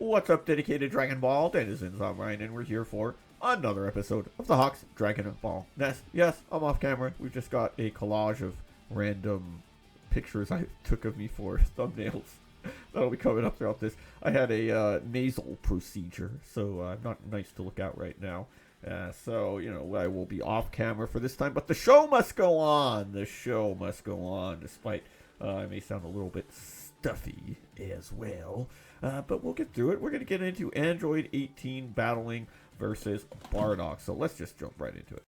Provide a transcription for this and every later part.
What's up, dedicated Dragon Ball denizens? I'm Ryan, and we're here for another episode of the Hawks Dragon Ball Nest. Yes, I'm off camera. We've just got a collage of random pictures I took of me for thumbnails. That'll be coming up throughout this. I had a nasal procedure, so I'm not nice to look at right now. So, you know, I will be off camera for this time, but the show must go on. The show must go on, despite I may sound a little bit stuffy as well. But we'll get through it. We're going to get into Android 18 battling versus Bardock. So let's just jump right into it.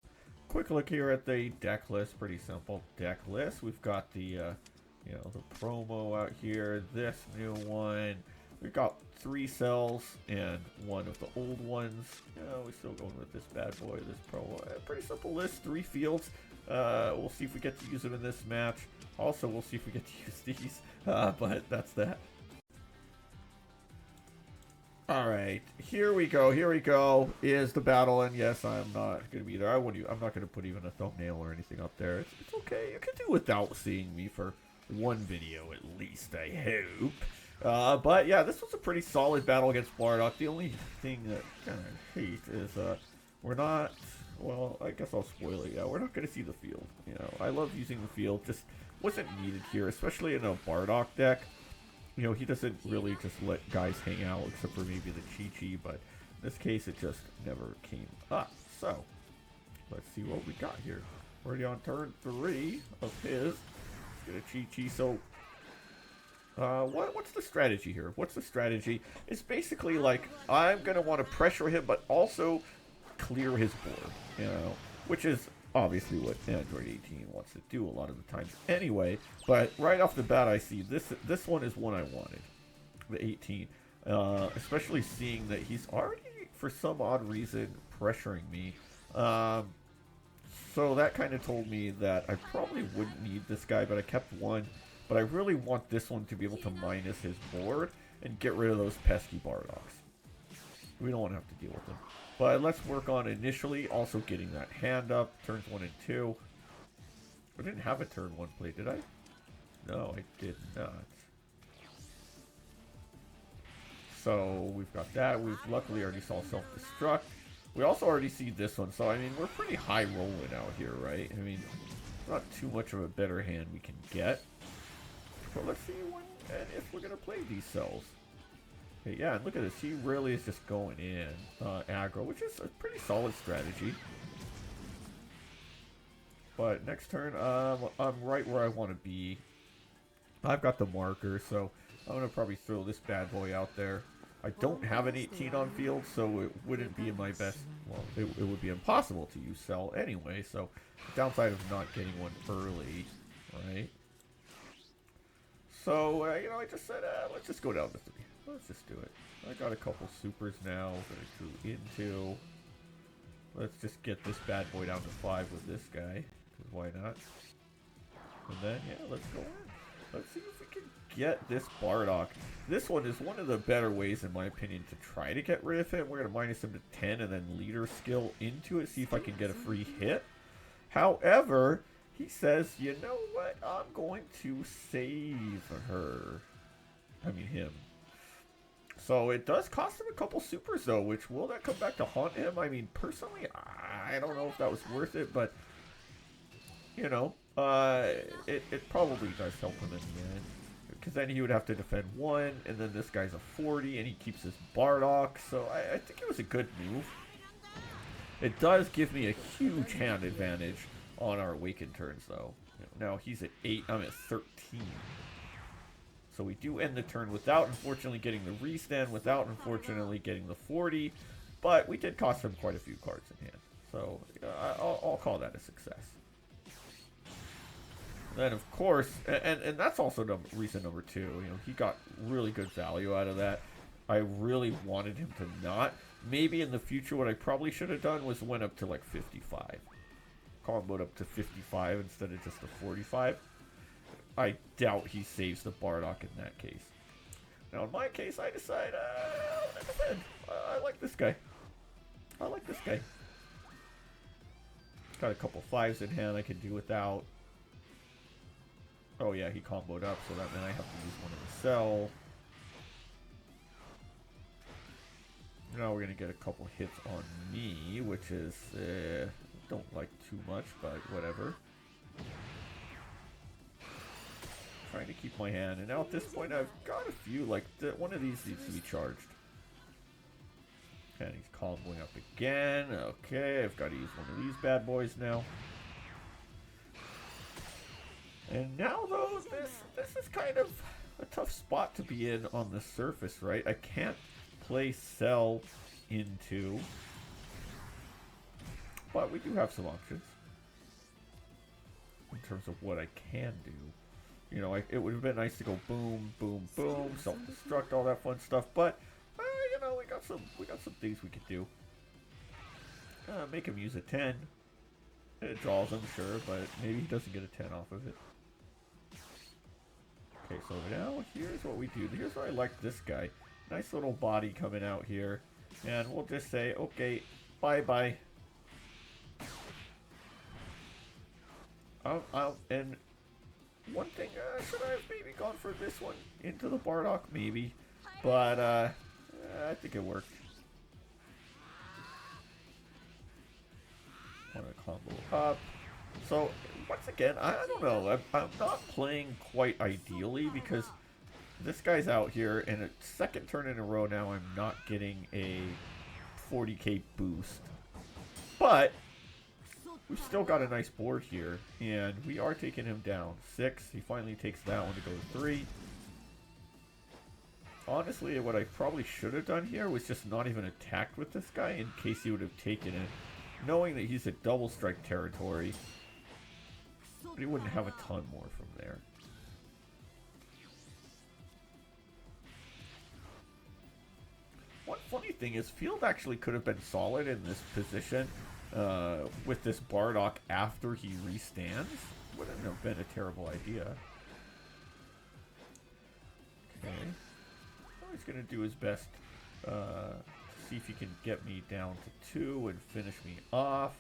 Quick look here at the deck list. Pretty simple deck list. We've got the, you know, the promo out here. This new one. We've got 3 cells and 1 of the old ones. We're still going with this bad boy, this promo. Pretty simple list. 3 fields. We'll see if we get to use them in this match. Also, we'll see if we get to use these. But that's that. Alright, here we go, is the battle, and yes, I'm not going to be there. I'm not going to put even a thumbnail or anything up there. It's okay, you can do without seeing me for one video at least, I hope. But yeah, this was a pretty solid battle against Bardock. The only thing that I kind of hate is, we're not, well, I guess I'll spoil it, yeah, we're not going to see the field. You know, I love using the field, just wasn't needed here, especially in a Bardock deck. You know, he doesn't really just let guys hang out, except for maybe the Chi-Chi, but in this case, it just never came up. So, let's see what we got here. Already on turn 3 of his. Let's get a Chi-Chi. So, what's the strategy here? What's the strategy? It's basically like, I'm going to want to pressure him, but also clear his board, you know, which is obviously what Android 18 wants to do a lot of the times anyway. But right off the bat, I see this one is one I wanted, the 18. Especially seeing that he's already, for some odd reason, pressuring me. So that kind of told me that I probably wouldn't need this guy, but I kept one. But I really want this one to be able to minus his board and get rid of those pesky Bardocks. We don't want to have to deal with them. But let's work on initially also getting that hand up. Turns 1 and 2. I didn't have a turn 1 play, did I? No, I did not. So we've got that. We've luckily already saw Self-Destruct. We also already see this one. So, I mean, we're pretty high rolling out here, right? I mean, not too much of a better hand we can get. So let's see when and if we're going to play these cells. Okay, yeah, and look at this. He really is just going in aggro, which is a pretty solid strategy. But next turn, I'm right where I want to be. I've got the marker, so I'm going to probably throw this bad boy out there. I don't have an 18 on field, so it wouldn't be in my best... Well, it would be impossible to use Cell anyway, so the downside of not getting one early, right? So, you know, I just said, let's just go down to 3. Let's just do it. I got a couple supers now that I drew into. Let's just get this bad boy down to 5 with this guy. Because why not? And then, yeah, let's go in. Let's see if we can get this Bardock. This one is one of the better ways, in my opinion, to try to get rid of him. We're going to minus him to 10 and then leader skill into it. See if I can get a free hit. However, he says, you know what? I'm going to save her. I mean, him. So it does cost him a couple supers, though, which will that come back to haunt him? I mean, personally, I don't know if that was worth it, but, you know, it probably does help him in the end. Because then he would have to defend 1, and then this guy's a 40, and he keeps his Bardock, so I think it was a good move. It does give me a huge hand advantage on our awakened turns, though. Now he's at 8, I'm at 13. So we do end the turn without, unfortunately, getting the restand, without, unfortunately, getting the 40. But we did cost him quite a few cards in hand. So I'll call that a success. Then, of course, and that's also reason number 2. You know, he got really good value out of that. I really wanted him to not. Maybe in the future, what I probably should have done was went up to like 55. Comboed up to 55 instead of just the 45. I doubt he saves the Bardock in that case. Now, in my case, I decide, I like this guy. I like this guy. Got a couple 5s in hand I can do without. Oh yeah, he comboed up, so that meant I have to use one of the Cell. Now we're going to get a couple hits on me, which is, don't like too much, but whatever. Trying to keep my hand, and now at this point I've got a few, like, one of these needs to be charged. And he's comboing up again. Okay, I've got to use one of these bad boys now. And now, though, this is kind of a tough spot to be in on the surface, right? I can't play Cell into, but we do have some options in terms of what I can do. You know, it would have been nice to go boom, boom, boom, self-destruct, all that fun stuff, but you know, we got some things we could do. Make him use a 10. It draws him, sure, but maybe he doesn't get a 10 off of it. Okay, so now here's what we do. Here's where I like this guy. Nice little body coming out here, and we'll just say, okay, bye-bye. And one thing, should I have maybe gone for this one into the Bardock? Maybe. But, I think it worked. Want to combo up. So, once again, I don't know. I'm not playing quite ideally because this guy's out here, and a second turn in a row now I'm not getting a 40k boost. But we've still got a nice board here, and we are taking him down. 6. He finally takes that one to go to 3. Honestly, what I probably should have done here was just not even attacked with this guy in case he would have taken it. Knowing that he's a double strike territory, but he wouldn't have a ton more from there. One funny thing is, Field actually could have been solid in this position with this Bardock after he restands. Wouldn't have been a terrible idea. Okay. Well, he's going to do his best to see if he can get me down to 2 and finish me off.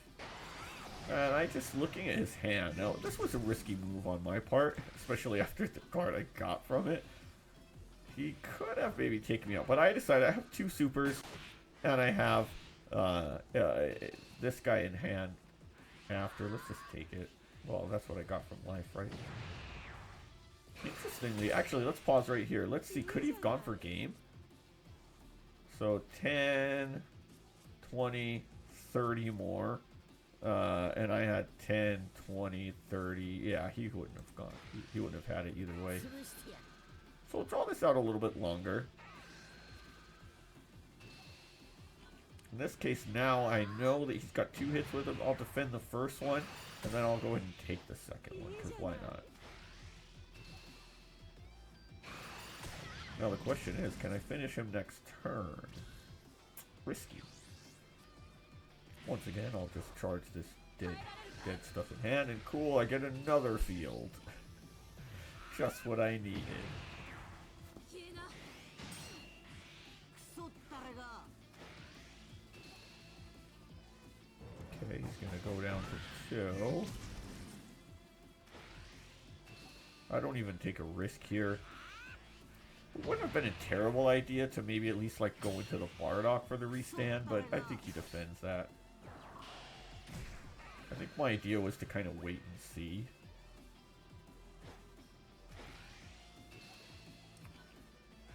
And I just looking at his hand. Now, this was a risky move on my part, especially after the card I got from it. He could have maybe taken me out, but I decided I have 2 supers, and I have this guy in hand after. Let's just take it. Well, that's what I got from life, right? Interestingly, actually, let's pause right here. Let's see, could he have gone for game? So 10, 20, 30 more. And I had 10, 20, 30. Yeah, he wouldn't have gone. He wouldn't have had it either way. So we'll draw this out a little bit longer. In this case, now I know that he's got 2 hits with him. I'll defend the first one, and then I'll go ahead and take the second one, because why not? Now the question is, can I finish him next turn? Risky. Once again, I'll just charge this dead stuff in hand, and cool, I get another field. Just what I needed. Okay, he's gonna go down to 2. I don't even take a risk here. It wouldn't have been a terrible idea to maybe at least like go into the Bardock for the restand, but I think he defends that. I think my idea was to kind of wait and see.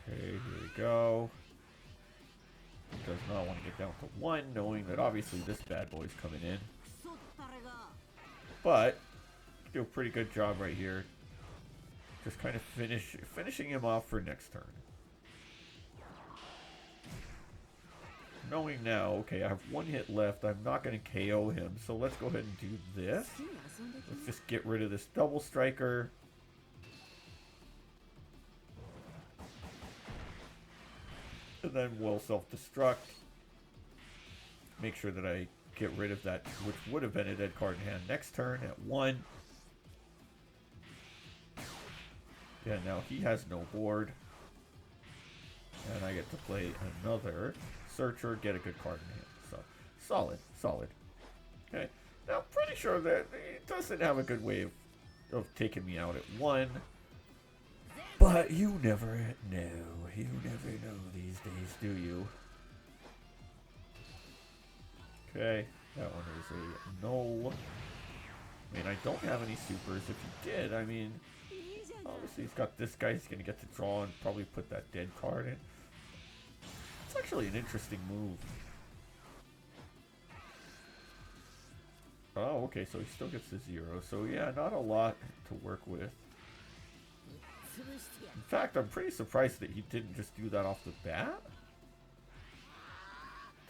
Okay, here we go. He does not want to get down to 1, knowing that obviously this bad boy's coming in. But, do a pretty good job right here. Just kind of finishing him off for next turn. Knowing now, okay, I have 1 hit left. I'm not going to KO him, so let's go ahead and do this. Let's just get rid of this double striker. And then we'll self-destruct. Make sure that I get rid of that, which would have been a dead card in hand next turn at 1. Yeah, now he has no board. And I get to play another Searcher, get a good card in hand. So, solid. Okay, now pretty sure that it doesn't have a good way of taking me out at 1. But you never know. You never know these days, do you? Okay, that one is a no. I mean, I don't have any supers. If he did, I mean, obviously he's got this guy. He's going to get to draw and probably put that dead card in. It's actually an interesting move. Oh, okay, so he still gets the 0. So yeah, not a lot to work with. In fact, I'm pretty surprised that he didn't just do that off the bat.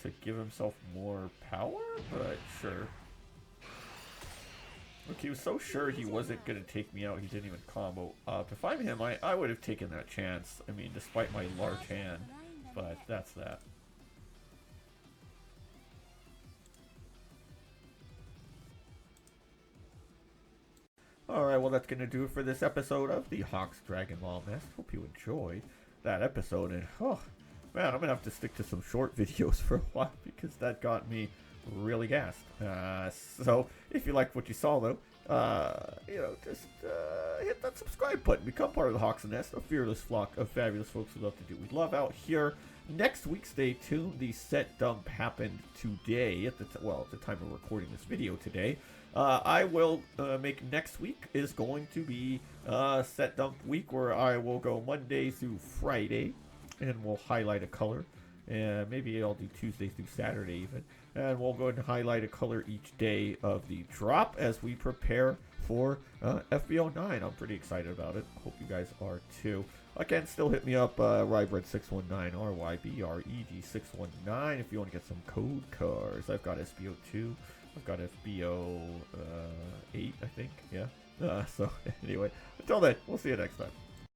To give himself more power, but sure. Look, he was so sure he wasn't going to take me out, he didn't even combo up. If I'm him, I would have taken that chance. I mean, despite my large hand. But that's that. Alright, well that's going to do it for this episode of the Hawks Dragon Ball Nest. Hope you enjoyed that episode. And, oh, man, I'm going to have to stick to some short videos for a while because that got me really gassed. So, if you liked what you saw, though, you know, just hit that subscribe button. Become part of the Hawks Nest, a fearless flock of fabulous folks who love to do what we love out here. Next week, stay tuned. The set dump happened today, at the time of recording this video today. I will make next week is going to be set dump week where I will go Monday through Friday and we'll highlight a color. And maybe I'll do Tuesday through Saturday even. And we'll go ahead and highlight a color each day of the drop as we prepare for FB09. I'm pretty excited about it. Hope you guys are too. Again, still hit me up, Rybred619, RYBRED619, if you want to get some code cards. I've got SB02. I've got FB08, I think. Yeah. So, anyway, until then, we'll see you next time.